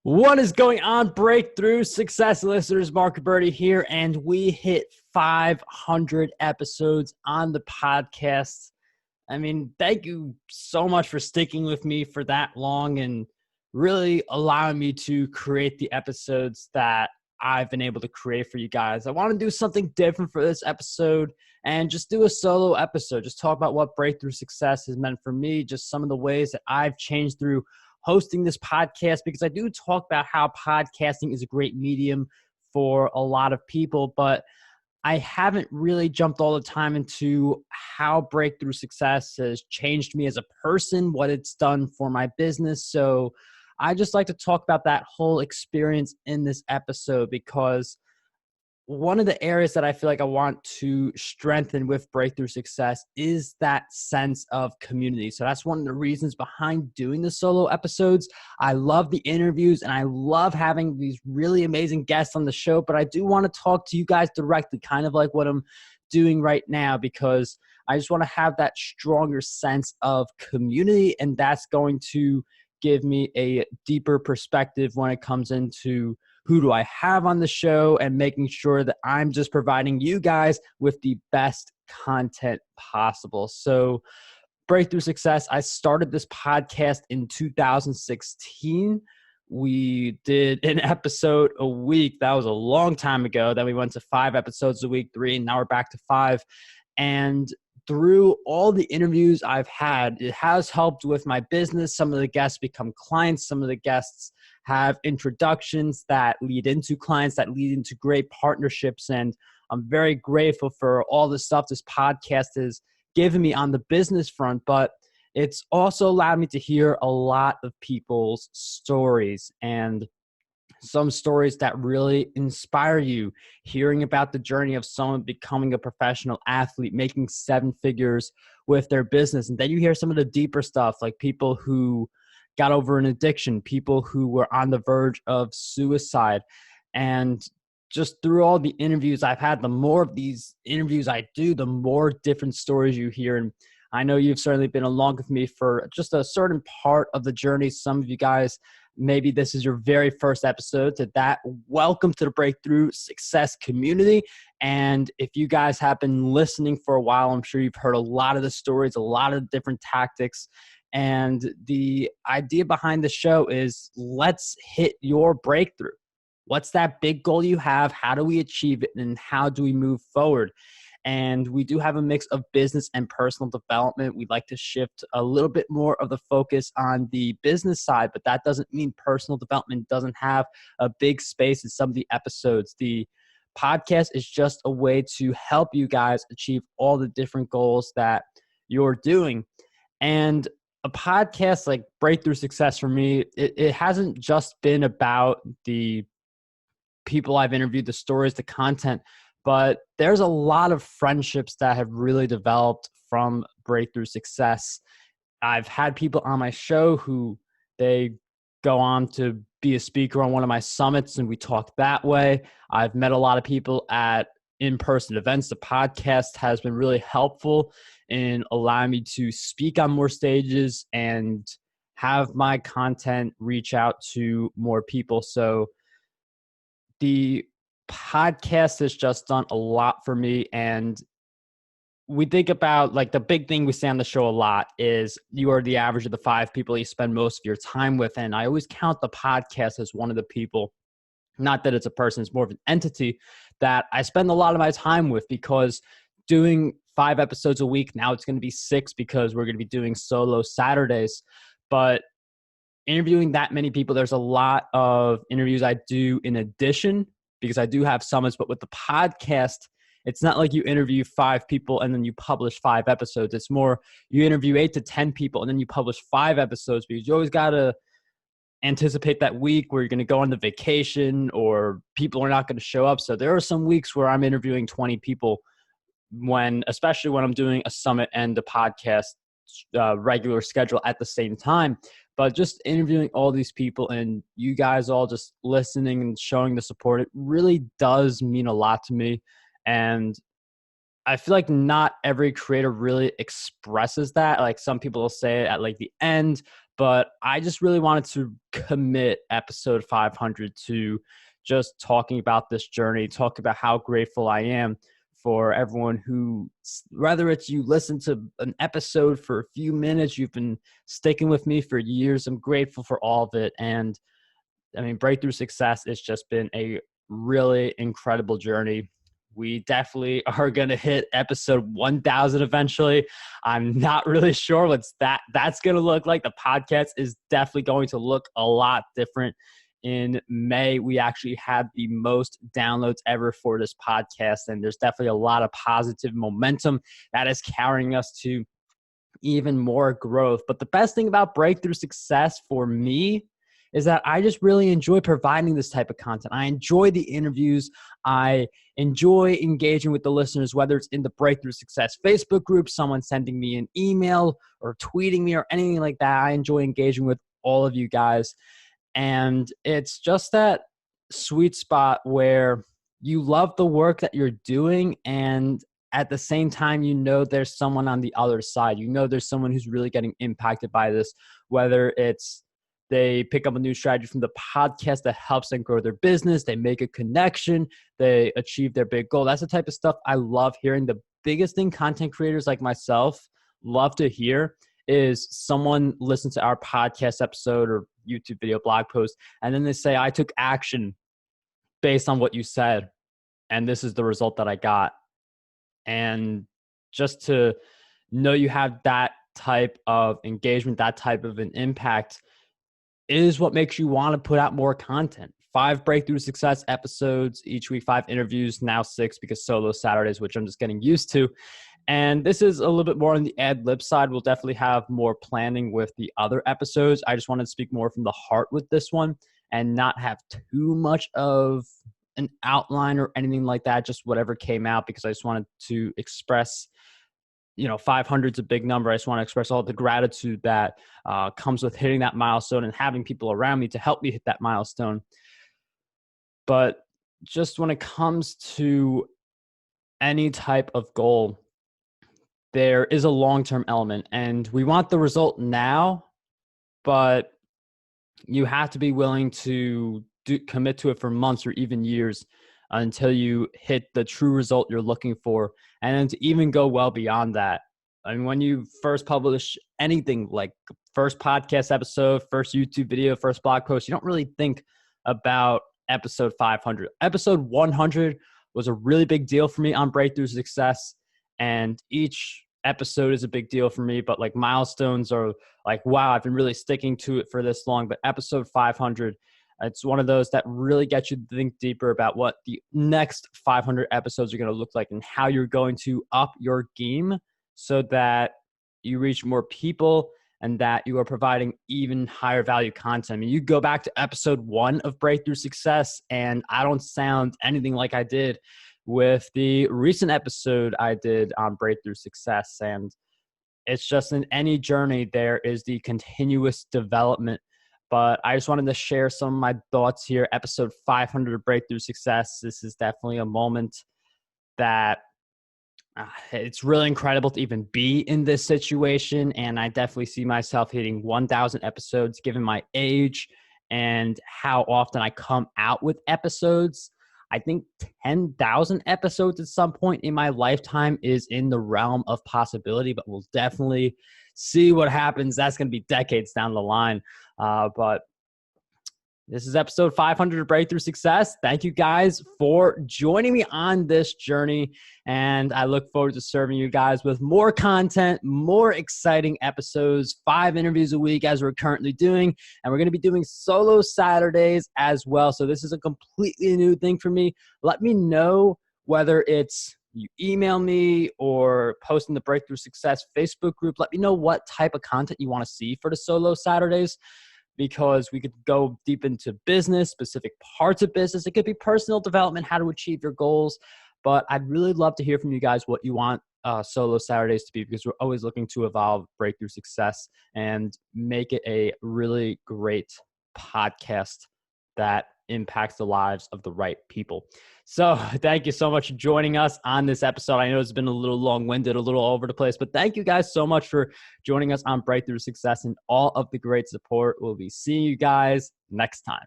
What is going on, Breakthrough Success listeners? Mark Berti here, and we hit 500 episodes on the podcast. I mean, thank you so much for sticking with me for that long and really allowing me to create the episodes that I've been able to create for you guys. I want to do something different for this episode and just do a solo episode. Just talk about what Breakthrough Success has meant for me, just some of the ways that I've changed through hosting this podcast, because I do talk about how podcasting is a great medium for a lot of people, but I haven't really jumped all the time into how Breakthrough Success has changed me as a person, what it's done for my business. So I just like to talk about that whole experience in this episode, because one of the areas that I feel like I want to strengthen with Breakthrough Success is that sense of community. So that's one of the reasons behind doing the solo episodes. I love the interviews and I love having these really amazing guests on the show, but I do want to talk to you guys directly, kind of like what I'm doing right now, because I just want to have that stronger sense of community, and that's going to give me a deeper perspective when it comes into who do I have on the show and making sure that I'm just providing you guys with the best content possible. So Breakthrough Success, I started this podcast in 2016. We did an episode a week. That was a long time ago. Then we went to 5 episodes a week, 3, and now we're back to 5. And through all the interviews I've had, it has helped with my business. Some of the guests become clients. Some of the guests have introductions that lead into clients, that lead into great partnerships. And I'm very grateful for all the stuff this podcast has given me on the business front, but it's also allowed me to hear a lot of people's stories, and some stories that really inspire you, hearing about the journey of someone becoming a professional athlete, making 7 figures with their business. And then you hear some of the deeper stuff, like people who got over an addiction, people who were on the verge of suicide. And just through all the interviews I've had, the more of these interviews I do, the more different stories you hear. And I know you've certainly been along with me for just a certain part of the journey. Some of you guys, maybe this is your very first episode. To that, welcome to the Breakthrough Success community. And if you guys have been listening for a while, I'm sure you've heard a lot of the stories, a lot of different tactics. And the idea behind the show is, let's hit your breakthrough. What's that big goal you have? How do we achieve it? And how do we move forward? And we do have a mix of business and personal development. We'd like to shift a little bit more of the focus on the business side, but that doesn't mean personal development doesn't have a big space in some of the episodes. The podcast is just a way to help you guys achieve all the different goals that you're doing. And a podcast like Breakthrough Success for me, it hasn't just been about the people I've interviewed, the stories, the content, but there's a lot of friendships that have really developed from Breakthrough Success. I've had people on my show who they go on to be a speaker on one of my summits, and we talk that way. I've met a lot of people at in-person events. The podcast has been really helpful in allowing me to speak on more stages and have my content reach out to more people. So the podcast has just done a lot for me. And we think about, like, the big thing we say on the show a lot is you are the average of the 5 people you spend most of your time with. And I always count the podcast as one of the people, not that it's a person, it's more of an entity that I spend a lot of my time with, because doing 5 episodes a week, now it's going to be 6 because we're going to be doing solo Saturdays. But interviewing that many people, there's a lot of interviews I do in addition, because I do have summits. But with the podcast, it's not like you interview 5 people and then you publish 5 episodes. It's more, you interview 8 to 10 people and then you publish 5 episodes, because you always got to anticipate that week where you're going to go on the vacation or people are not going to show up. So there are some weeks where I'm interviewing 20 people, especially when I'm doing a summit and the podcast regular schedule at the same time. But just interviewing all these people and you guys all just listening and showing the support, it really does mean a lot to me. And I feel like not every creator really expresses that. Like, some people will say it at like the end, But I just really wanted to commit episode 500 to just talking about this journey, talk about how grateful I am for everyone who, whether it's you listen to an episode for a few minutes, you've been sticking with me for years. I'm grateful for all of it. And I mean, Breakthrough Success, it's just been a really incredible journey. We definitely are going to hit episode 1000 eventually. I'm not really sure what's that's going to look like. The podcast is definitely going to look a lot different. In May, we actually had the most downloads ever for this podcast, and there's definitely a lot of positive momentum that is carrying us to even more growth. But the best thing about Breakthrough Success for me is that I just really enjoy providing this type of content. I enjoy the interviews. I enjoy engaging with the listeners, whether it's in the Breakthrough Success Facebook group, someone sending me an email or tweeting me or anything like that. I enjoy engaging with all of you guys. And it's just that sweet spot where you love the work that you're doing, and at the same time, you know there's someone on the other side. You know there's someone who's really getting impacted by this, whether it's they pick up a new strategy from the podcast that helps them grow their business, they make a connection, they achieve their big goal. That's the type of stuff I love hearing. The biggest thing content creators like myself love to hear is someone listens to our podcast episode or YouTube video, blog post, and then they say, I took action based on what you said, and this is the result that I got. And just to know you have that type of engagement, that type of an impact is what makes you want to put out more content. 5 Breakthrough Success episodes each week, 5 interviews, now 6 because solo Saturdays, which I'm just getting used to. And this is a little bit more on the ad lib side. We'll definitely have more planning with the other episodes. I just wanted to speak more from the heart with this one and not have too much of an outline or anything like that, just whatever came out, because I just wanted to express, 500 is a big number. I just want to express all the gratitude that comes with hitting that milestone and having people around me to help me hit that milestone. But just when it comes to any type of goal, there is a long-term element, and we want the result now, but you have to be willing to commit to it for months or even years until you hit the true result you're looking for, and then to even go well beyond that. I mean, when you first publish anything like first podcast episode, first YouTube video, first blog post, you don't really think about episode 500. Episode 100 was a really big deal for me on Breakthrough Success, and each episode is a big deal for me, but like milestones are like, wow, I've been really sticking to it for this long. But episode 500, it's one of those that really gets you to think deeper about what the next 500 episodes are going to look like and how you're going to up your game so that you reach more people and that you are providing even higher value content. I mean, you go back to episode 1 of Breakthrough Success, and I don't sound anything like I did with the recent episode I did on Breakthrough Success. And it's just in any journey, there is the continuous development. But I just wanted to share some of my thoughts here. Episode 500 of Breakthrough Success. This is definitely a moment that it's really incredible to even be in this situation. And I definitely see myself hitting 1,000 episodes given my age and how often I come out with episodes. I think 10,000 episodes at some point in my lifetime is in the realm of possibility, but we'll definitely see what happens. That's going to be decades down the line. But this is episode 500 of Breakthrough Success. Thank you guys for joining me on this journey. And I look forward to serving you guys with more content, more exciting episodes, 5 interviews a week as we're currently doing. And we're going to be doing solo Saturdays as well. So this is a completely new thing for me. Let me know whether it's you email me or post in the Breakthrough Success Facebook group. Let me know what type of content you want to see for the solo Saturdays, because we could go deep into business, specific parts of business. It could be personal development, how to achieve your goals. But I'd really love to hear from you guys what you want solo Saturdays to be, because we're always looking to evolve Breakthrough Success and make it a really great podcast that impacts the lives of the right people. So thank you so much for joining us on this episode. I know it's been a little long-winded, a little over the place, but thank you guys so much for joining us on Breakthrough Success and all of the great support. We'll be seeing you guys next time.